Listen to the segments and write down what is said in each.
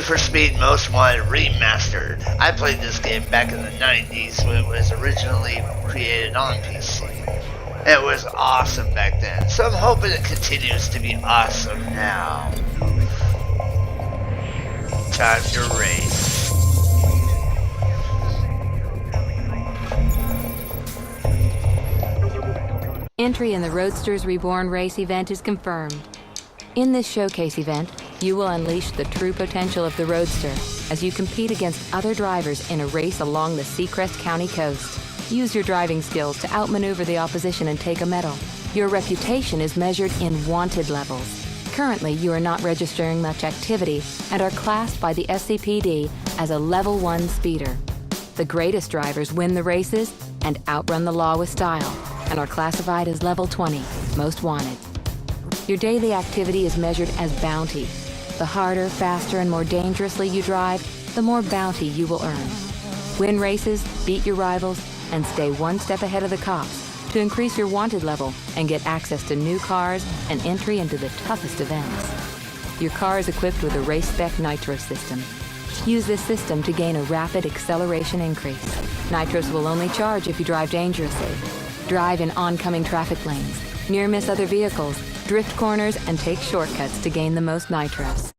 Need for Speed Most Wanted Remastered. I played this game back in the 90s when it was originally created on PC. It was awesome back then, so I'm hoping it continues to be awesome now. Time to race. Entry in the Roadsters Reborn race event is confirmed. In this showcase event, you will unleash the true potential of the Roadster as you compete against other drivers in a race along the Seacrest County coast. Use your driving skills to outmaneuver the opposition and take a medal. Your reputation is measured in wanted levels. Currently, you are not registering much activity and are classed by the SCPD as a Level 1 speeder. The greatest drivers win the races and outrun the law with style and are classified as Level 20, Most Wanted. Your daily activity is measured as bounty. The harder, faster, and more dangerously you drive, the more bounty you will earn. Win races, beat your rivals, and stay one step ahead of the cops to increase your wanted level and get access to new cars and entry into the toughest events. Your car is equipped with a race-spec nitro system. Use this system to gain a rapid acceleration increase. Nitros will only charge if you drive dangerously. Drive in oncoming traffic lanes, near-miss other vehicles, drift corners, and take shortcuts to gain the most nitros.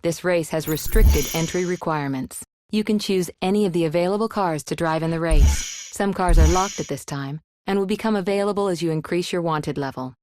This race has restricted entry requirements. You can choose any of the available cars to drive in the race. Some cars are locked at this time and will become available as you increase your wanted level.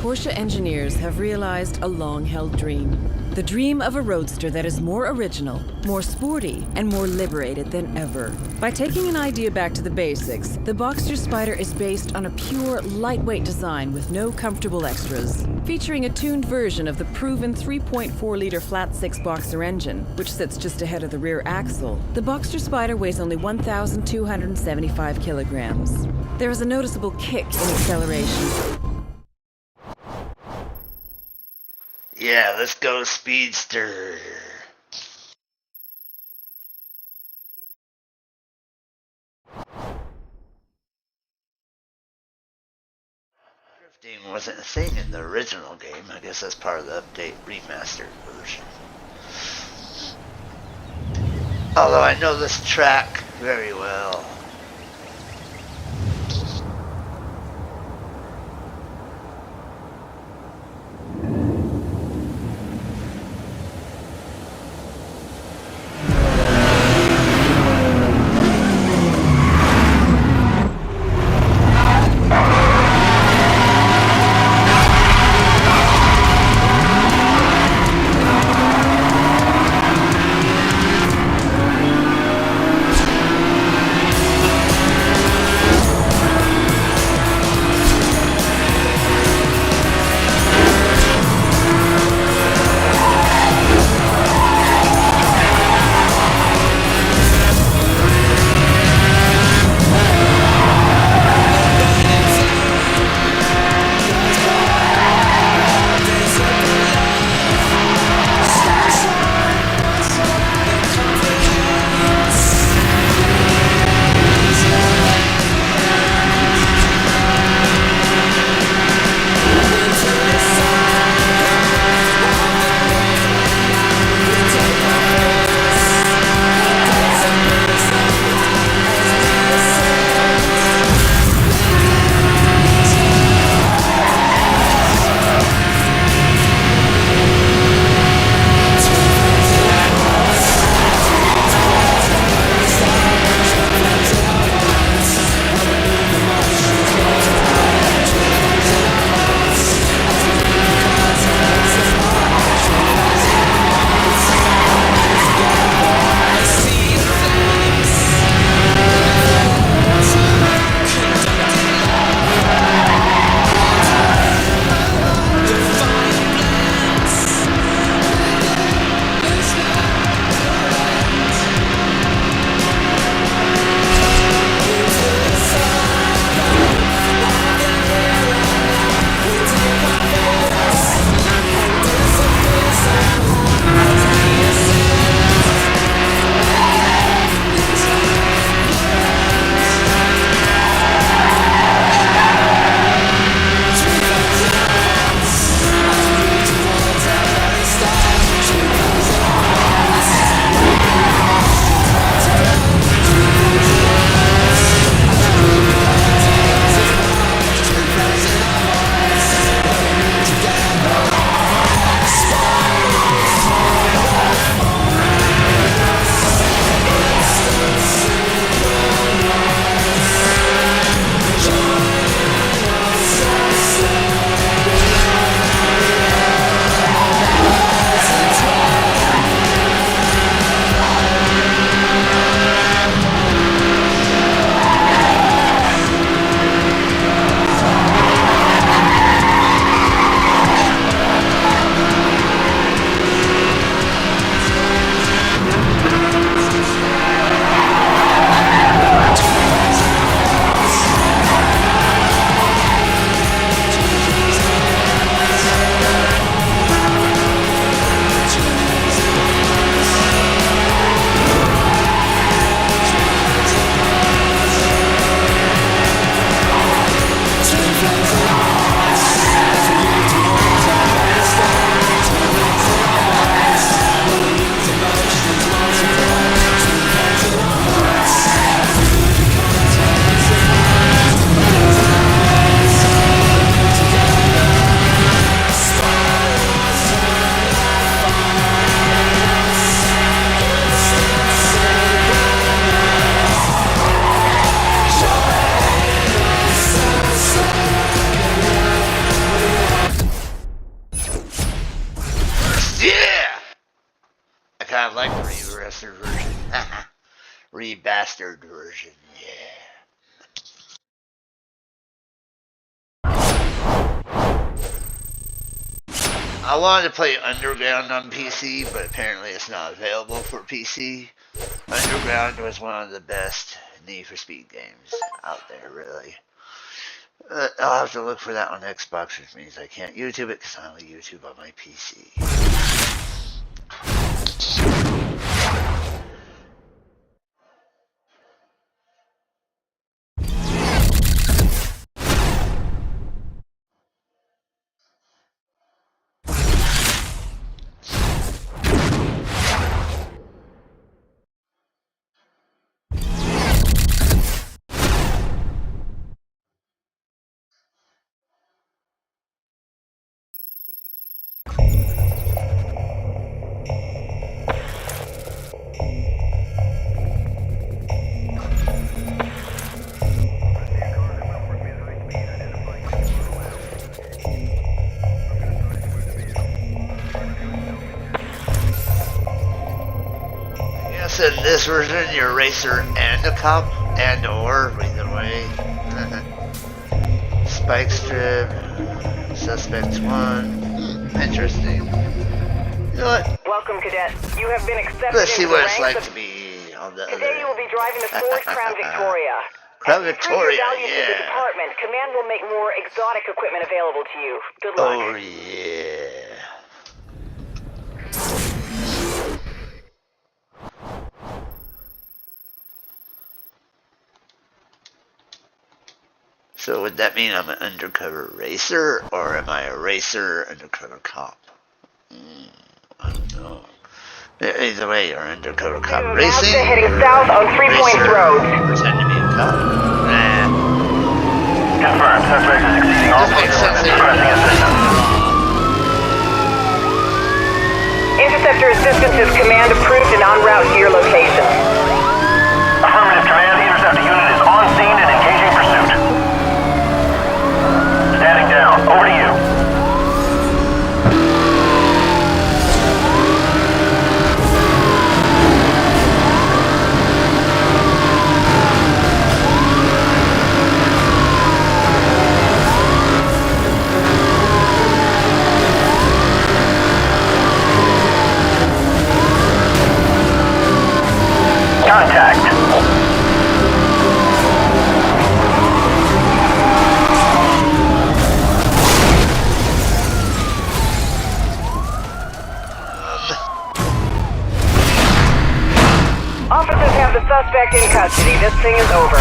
Porsche engineers have realized a long-held dream. The dream of a roadster that is more original, more sporty, and more liberated than ever. By taking an idea back to the basics, the Boxster Spyder is based on a pure, lightweight design with no comfortable extras. Featuring a tuned version of the proven 3.4-liter flat-six Boxster engine, which sits just ahead of the rear axle, the Boxster Spyder weighs only 1,275 kilograms. There is a noticeable kick in acceleration. Yeah, let's go Speedster. Drifting wasn't a thing in the original game. I guess that's part of the update remastered version. Although I know this track very well. remastered version. Remastered version, yeah. I wanted to play Underground on PC, but apparently it's not available for PC. Underground was one of the best Need for Speed games out there, really. I'll have to look for that on Xbox, which means I can't YouTube it because I only YouTube on my PC. In this version, you're a racer and a cop, and or either way. Spike strip, suspect 1. Interesting. You know what? Welcome, cadet. You have been accepted. Let's see into what the it's ranks like of... to be on the Today you will be driving the Ford Crown Victoria. Crown As you prove Victoria, your value to the yeah. department, Command will make more exotic equipment available to you. Good luck. Oh yeah. So would that mean I'm an undercover racer, or am I a racer undercover cop? I don't know. Either way, you're undercover cop racing. Mazda heading south on 3 Points Road. Pretend to be a cop. Confirmed. Suspect is exceeding all Makes speed sense. limits. Requesting assistance. Interceptor assistance is command approved and en route to your location. Affirmative, command. Interceptor unit is on scene and engaging pursuit. Standing down. Over to you. Contact. Officers have the suspect in custody. This thing is over.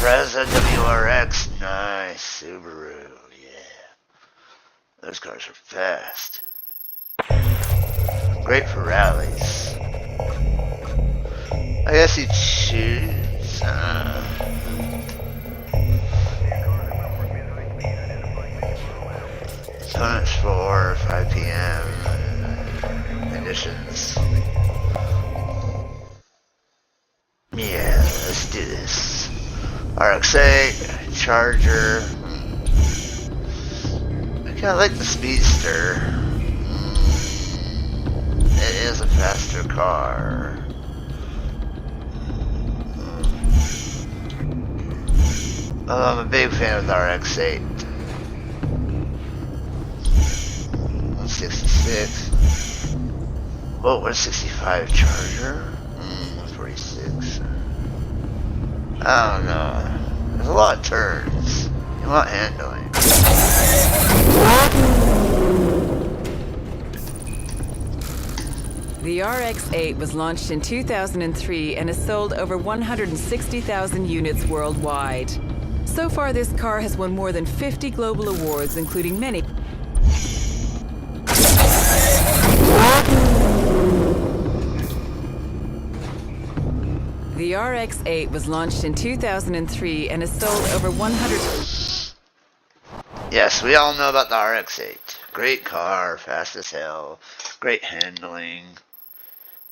Preza WRX, nice. Subaru, yeah. Those cars are fast. Great for rallies. I guess you choose. Opponents 4, 5 p.m. Conditions. Yeah, let's do this. RX-8, Charger. I kind of like the Speedster. It is a faster car. I'm a big fan of the RX-8. 166. Whoa, 165 Charger. 146. I don't know. There's a lot of turns. You want handling. The RX-8 was launched in 2003 and has sold over 160,000 units worldwide. So far, this car has won more than 50 global awards, including many. The The RX-8 was launched in 2003 and has sold over 100... Yes, we all know about the RX-8. Great car, fast as hell, great handling.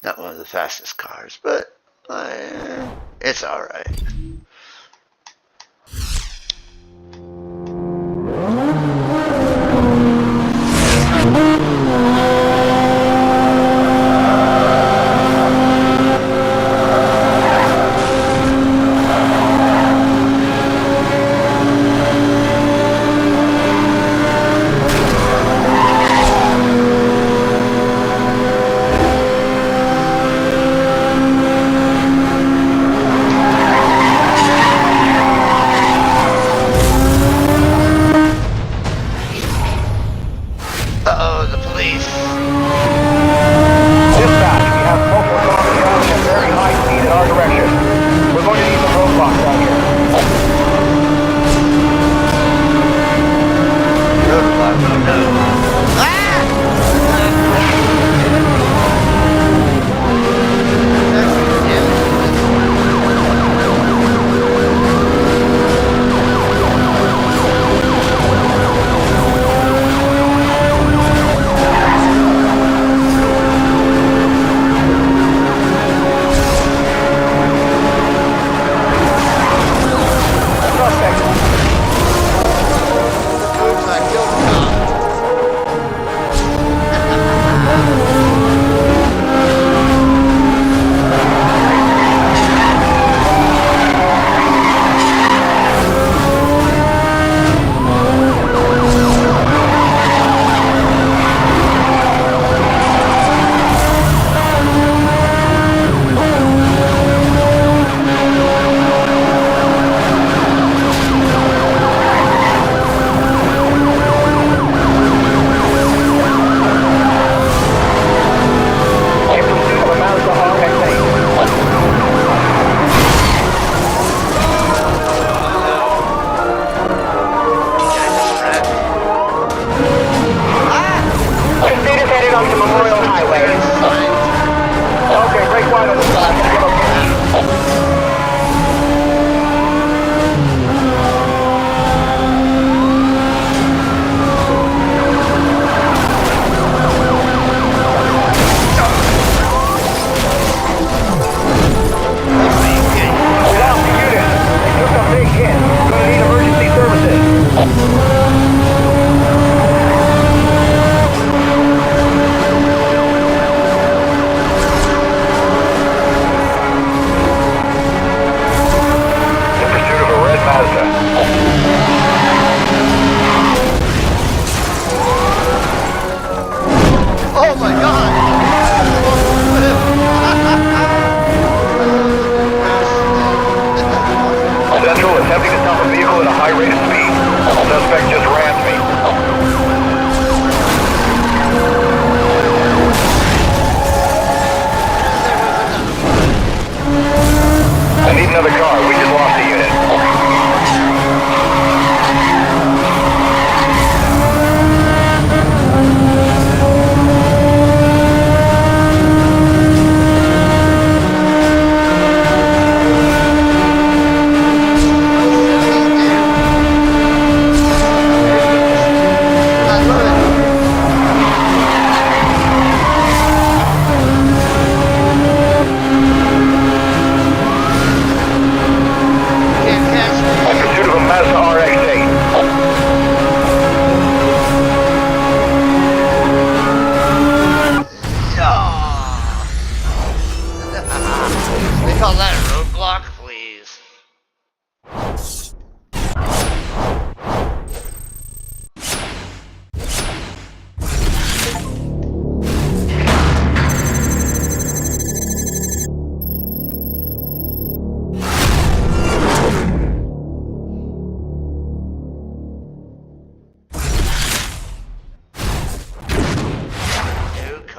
Not one of the fastest cars, but it's alright. Uh-oh, the police. Dispatch, we have multiple cars traveling at very high speed in our direction. We're going to need some roadblocks down here. Roadblock, oh no.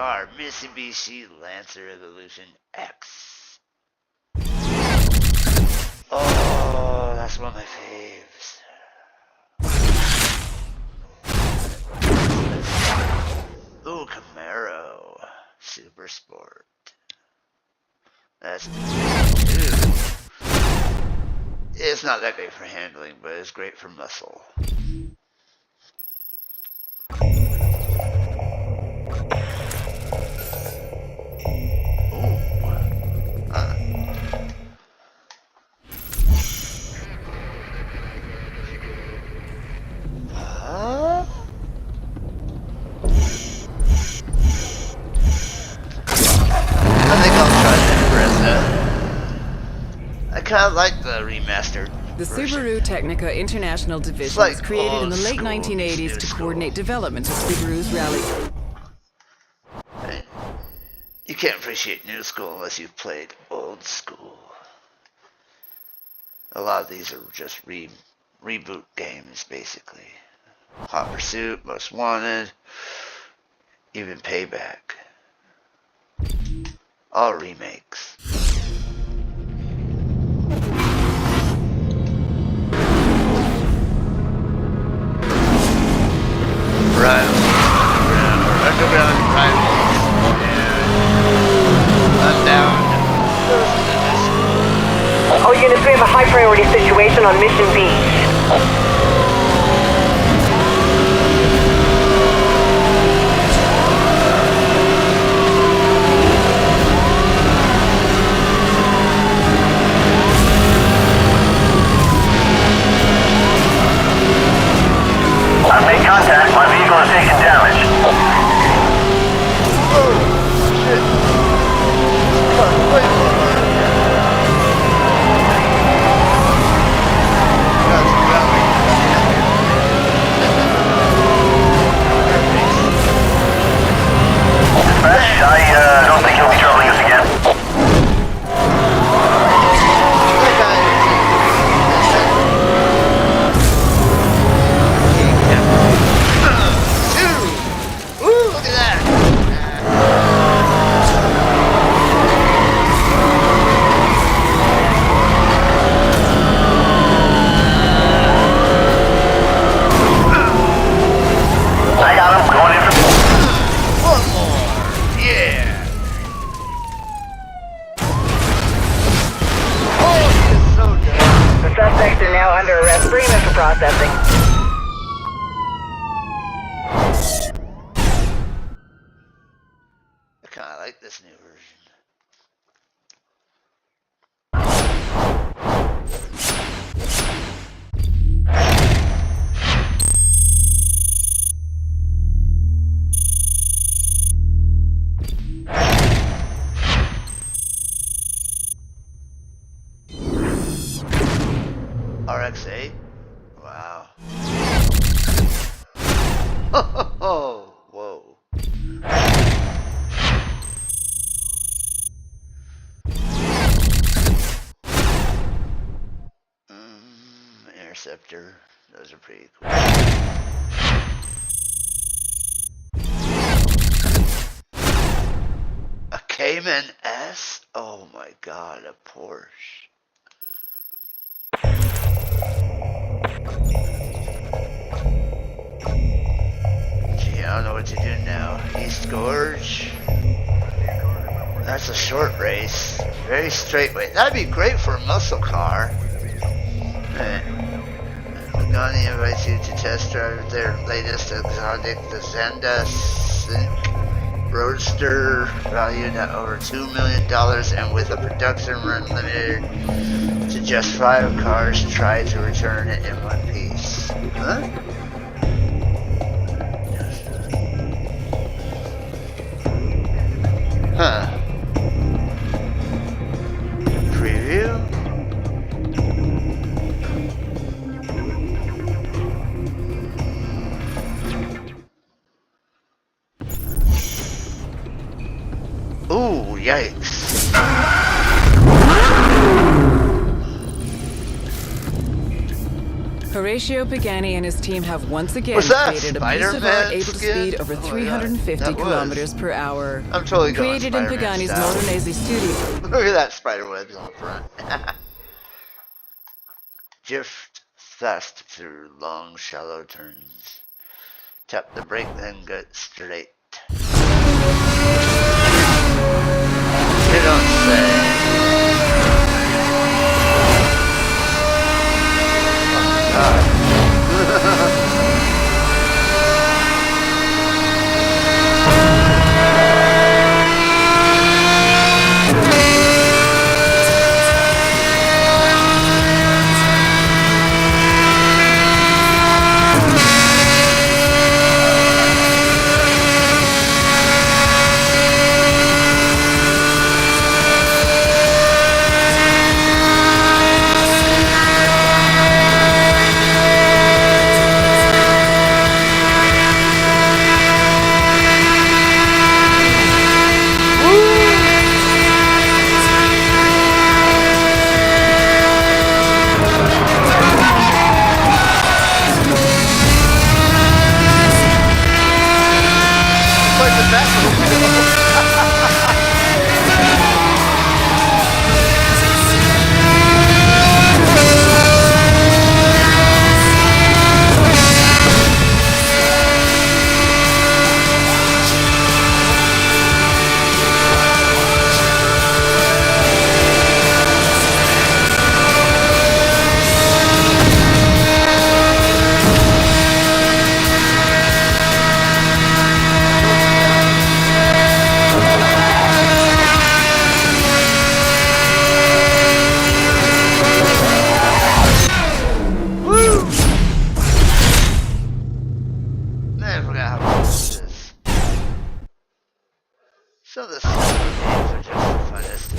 car, Mitsubishi Lancer Evolution X. Oh, that's one of my faves. Ooh, Camaro Super Sport. That's two. It's not that great for handling, but it's great for muscle. I kind of like the remastered The version. Subaru Technica International Division like was created in the late old school, 1980s new to school. coordinate development of Subaru's rally. You can't appreciate new school unless you've played old school. A lot of these are just reboot games, basically. Hot Pursuit, Most Wanted, even Payback. All remakes. Underground rivals. I'm down. All units, we have a high priority situation on Mission Beach. I've made contact. My vehicle has taken damage. Oh, shit. Wait. Dispatch, I don't think he'll be troubling us again. Look at that! I got him. Going in for... One more! Yeah! Oh, he is so dead. The suspects are now under arrest. Bring them in for processing. I kinda like this new version. RX-8? Wow. Oh, whoa. Interceptor. Those are pretty cool. A Cayman S? Oh my god, a Porsche. Gee, I don't know what to do now. East Gorge? That's a short race. Very straightway. That'd be great for a muscle car. Pagani invites you to test drive their latest exotic, the Zenda Sync Roadster, valued at over $2 million and with a production run limited to just 5 cars. Try to return it in one piece. Huh? Huh. Preview? Ooh, yikes. Horatio Pagani and his team have once again What's that, created a piece of Spider-Man art able to skin? speed over Oh my God, 350 that was. kilometers per hour. I'm totally going Created in Spider-Man Pagani's style. Motornese studio. Look at that spider webs on the front. Drift fast through long, shallow turns. Tap the brake, then get straight. You don't say. Some of the smaller games are just the funnest.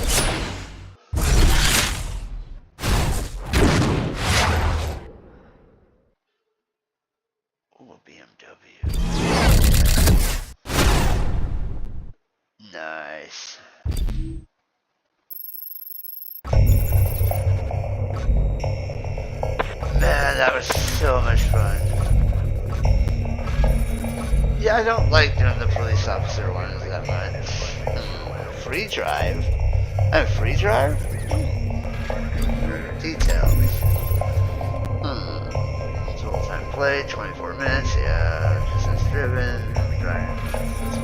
Ooh, BMW. Nice. Man, that was so much fun. Yeah, I don't like doing the police officer ones that much. Free drive? Free drive? Details. Total time played, 24 minutes, yeah. Distance driven, drive.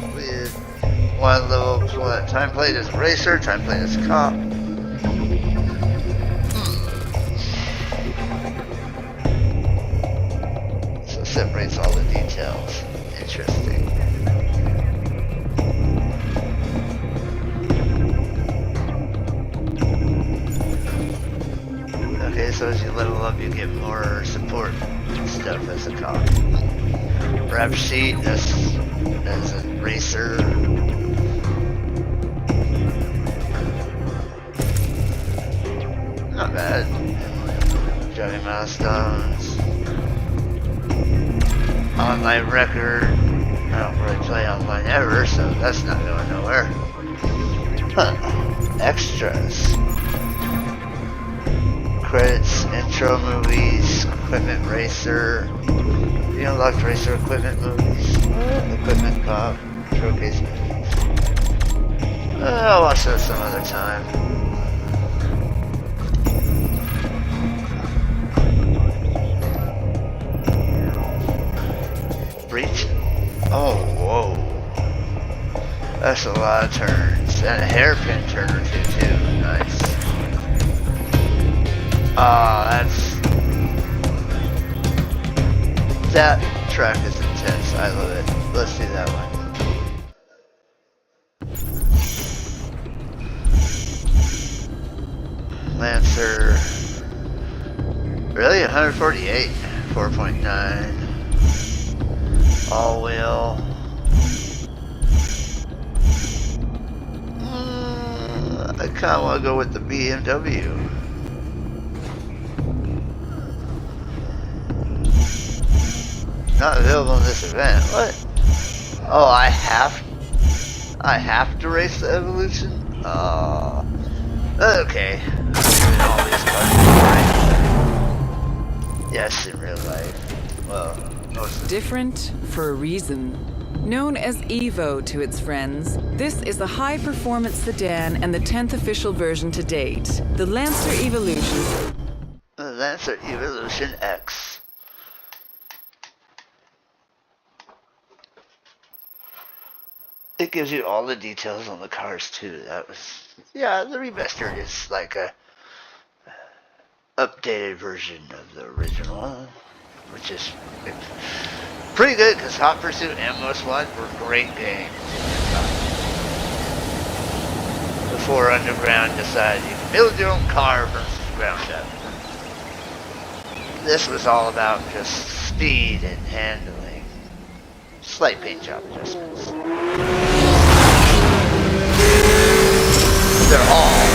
Completed. One level, time played as a racer, time played as a cop. So it separates all the details. Interesting. Okay, so as you level up, you get more support stuff as a cop. Rap sheet as a racer. Not bad. Driving milestones. Online record. I don't really play online ever, so that's not going nowhere. Huh. Extras. Credits, intro movies, equipment racer. You unlocked racer equipment movies. Equipment cop. Showcase movies. I'll watch that some other time. Breach? Oh, whoa. That's a lot of turns. And a hairpin turn or two, too. Nice. That track is intense. I love it. Let's do that one. Lancer. Really? 148? 4.9. All wheel. I kind of want to go with the BMW. Not available in this event. What? Oh, I have to race the Evolution? Oh. Okay. I'm doing all these cars. Yes, in real life. Well, most of Different for a reason. Known as Evo to its friends, this is a high-performance sedan and the 10th official version to date. The Lancer Evolution. the Lancer Evolution X. It gives you all the details on the cars too. That was, yeah, the remastered is like a updated version of the original, which is pretty good because Hot Pursuit and Most Wanted were great games. Before Underground decided you can build your own car from the ground up. This was all about just speed and handling. Slight paint job adjustments. They're all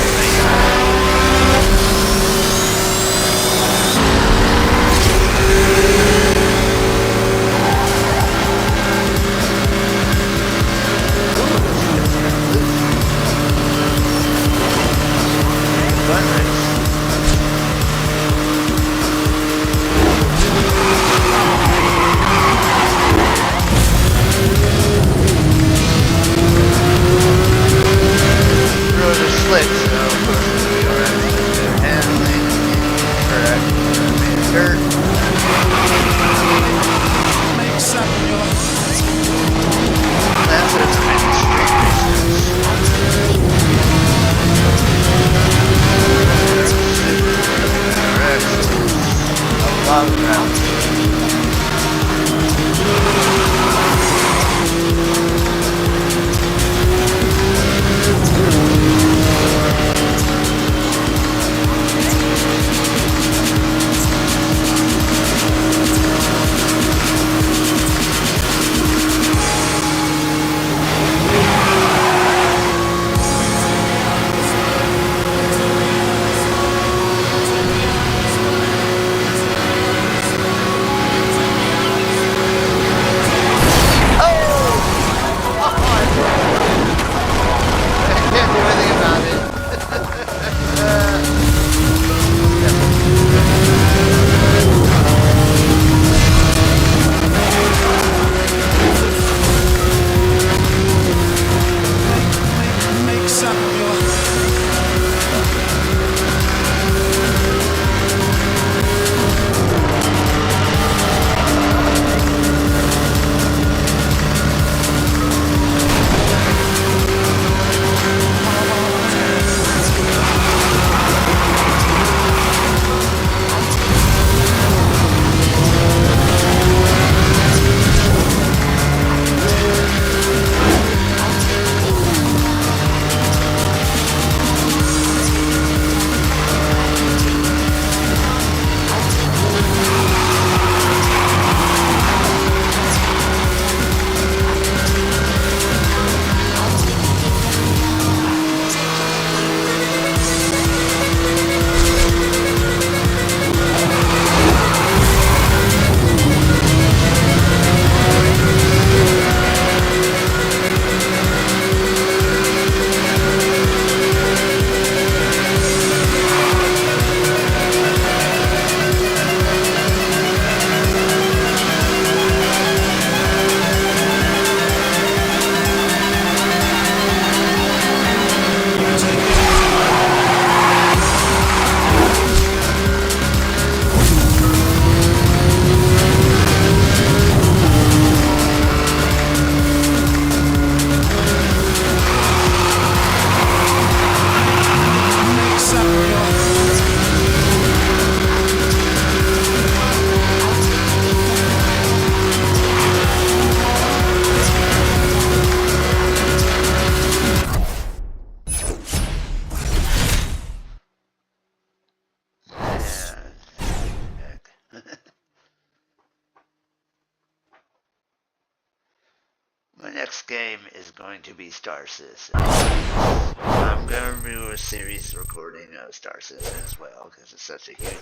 next game is going to be Star Citizen. I'm going to do a series recording of Star Citizen as well because it's such a huge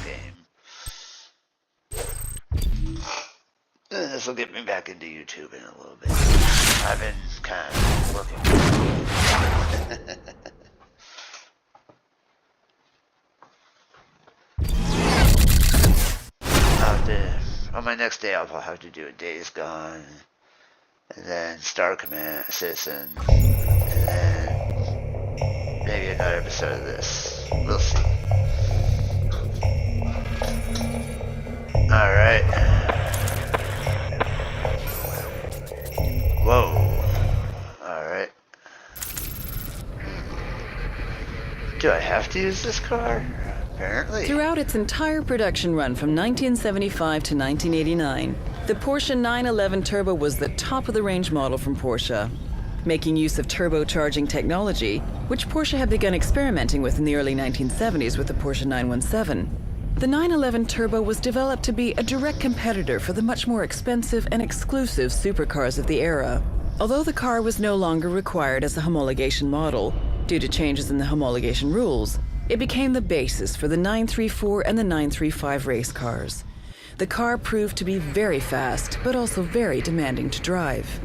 game. This will get me back into YouTube in a little bit. I've been kind of looking on my next day off, I'll have to do a Days Gone, and then Star Command Citizen, and then maybe another episode of this. We'll see. Alright. Whoa. Alright. Do I have to use this car? Apparently. Throughout its entire production run from 1975 to 1989, the Porsche 911 Turbo was the top-of-the-range model from Porsche. Making use of turbocharging technology, which Porsche had begun experimenting with in the early 1970s with the Porsche 917, the 911 Turbo was developed to be a direct competitor for the much more expensive and exclusive supercars of the era. Although the car was no longer required as a homologation model, due to changes in the homologation rules, it became the basis for the 934 and the 935 race cars. The car proved to be very fast, but also very demanding to drive.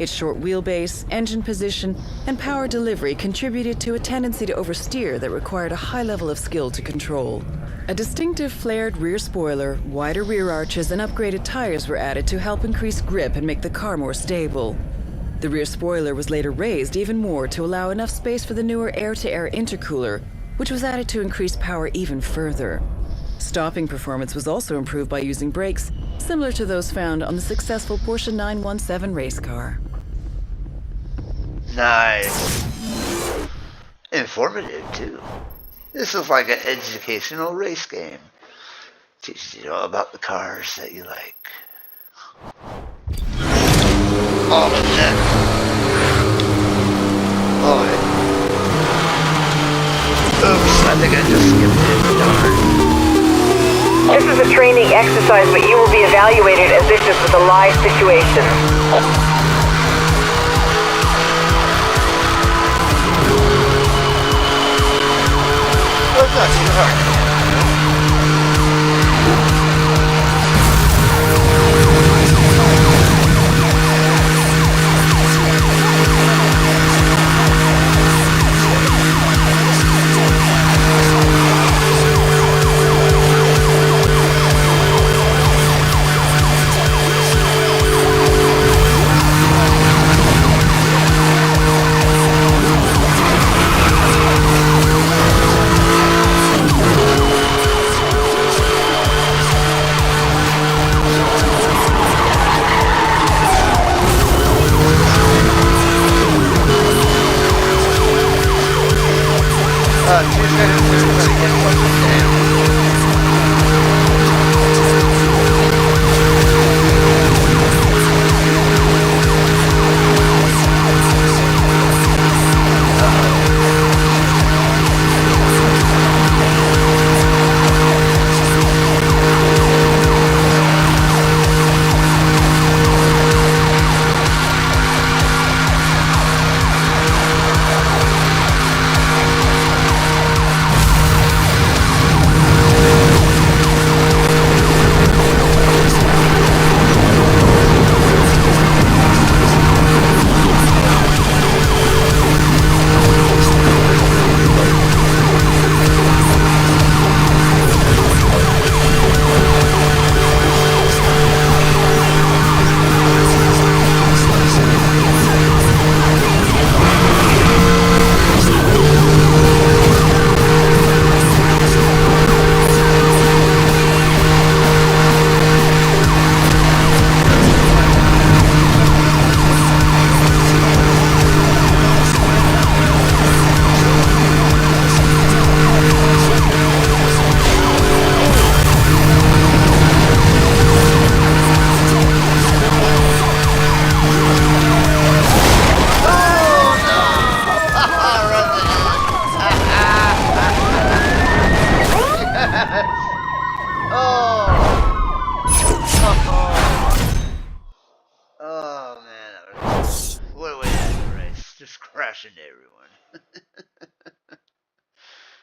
Its short wheelbase, engine position, and power delivery contributed to a tendency to oversteer that required a high level of skill to control. A distinctive flared rear spoiler, wider rear arches, and upgraded tires were added to help increase grip and make the car more stable. The rear spoiler was later raised even more to allow enough space for the newer air-to-air intercooler, which was added to increase power even further. Stopping performance was also improved by using brakes similar to those found on the successful Porsche 917 race car. Nice. Informative, too. This is like an educational race game. Teaches you all about the cars that you like. Oh, shit. Oh, yeah. Oops, I think I just skipped it. Darn. This is a training exercise, but you will be evaluated as if this was a live situation. Oh, it's not too hard.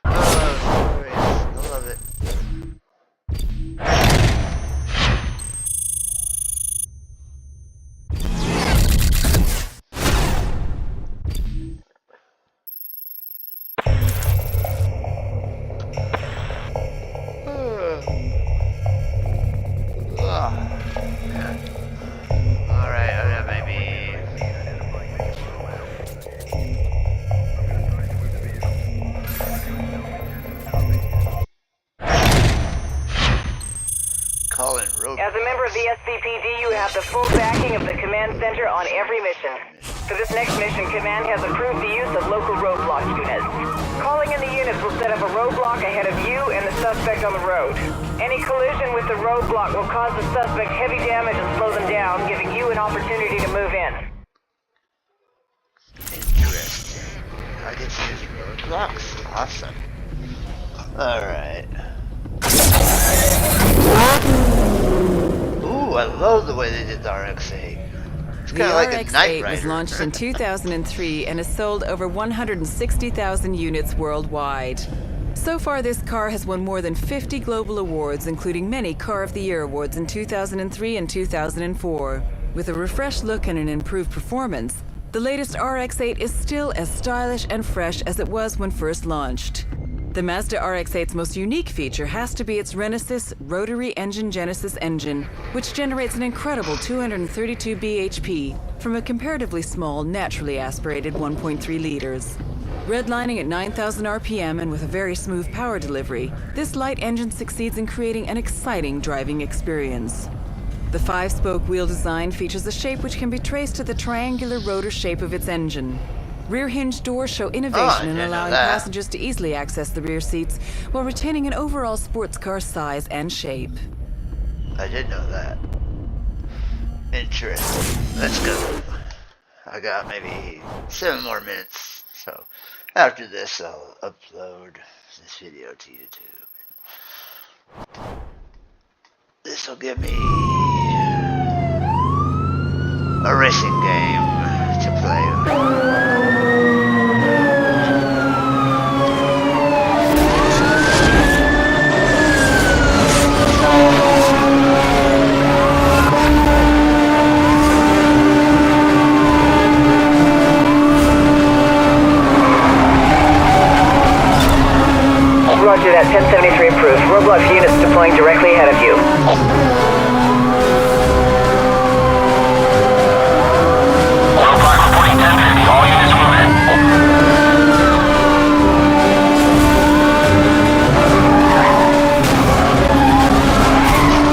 Oh, glorious. I love it. Alright, maybe. Calling road. As a member of the SCPD, you have the full backing of the command center on every mission. For this next mission, command has approved the use of local roadblock units. Calling in the units will set up a roadblock ahead of you and the suspect on the road. Any collision with the roadblock will cause the suspect heavy damage and slow them down, giving you an opportunity to move in. Interesting. I get to use roadblocks. Awesome. Alright. Ooh, I love the way they did the RX-8. It's The kind of like a Knight RX-8 Rider. was launched in 2003 and has sold over 160,000 units worldwide. So far, this car has won more than 50 global awards, including many Car of the Year awards in 2003 and 2004. With a refreshed look and an improved performance, the latest RX-8 is still as stylish and fresh as it was when first launched. The Mazda RX-8's most unique feature has to be its Renesys rotary engine Genesis engine, which generates an incredible 232 bhp from a comparatively small, naturally aspirated 1.3 liters. Redlining at 9,000 RPM and with a very smooth power delivery, this light engine succeeds in creating an exciting driving experience. The 5-spoke wheel design features a shape which can be traced to the triangular rotor shape of its engine. Rear hinge doors show innovation in allowing passengers to easily access the rear seats while retaining an overall sports car size and shape. I did know that. Interesting. Let's go. I got maybe 7 more minutes, so after this I'll upload this video to YouTube. This will give me a racing game to play. Roger that, 1073 approved. Roadblock units deploying directly ahead of you. Roadblock reporting 1050. All units move in.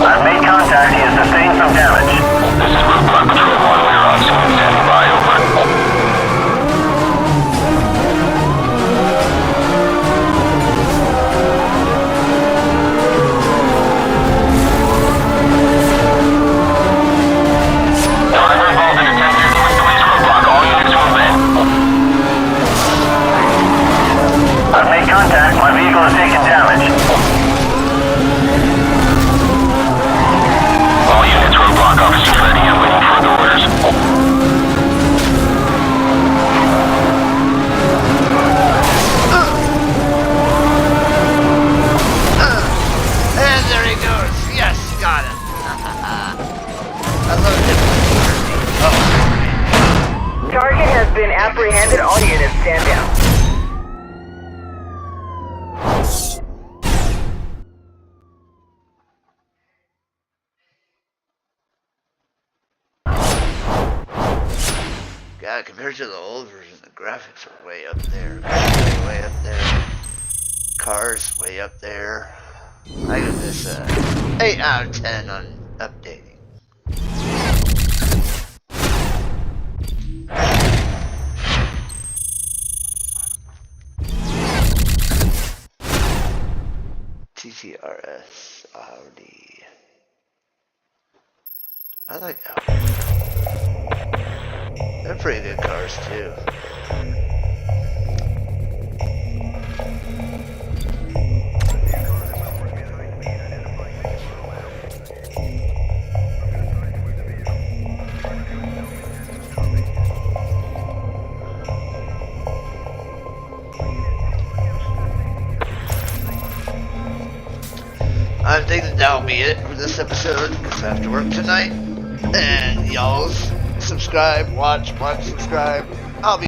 I've made contact. He has sustained some damage. This is Roadblock Patrol 1. We're on scene. Standing by. Over. I've made contact. My vehicle has taken damage. All units, roadblock officers ready and waiting for the orders. And there he goes. Yes, got him. I love this. Oh. Target has been apprehended. All units stand down. God, compared to the old version, the graphics are way up there. Way up there. Cars way up there. I give this 8 out of 10 on updating. TTRS Audi. I like Audi. They're pretty good cars too. I think that'll be it for this episode because I have to work tonight. And y'all subscribe, watch, subscribe. I'll be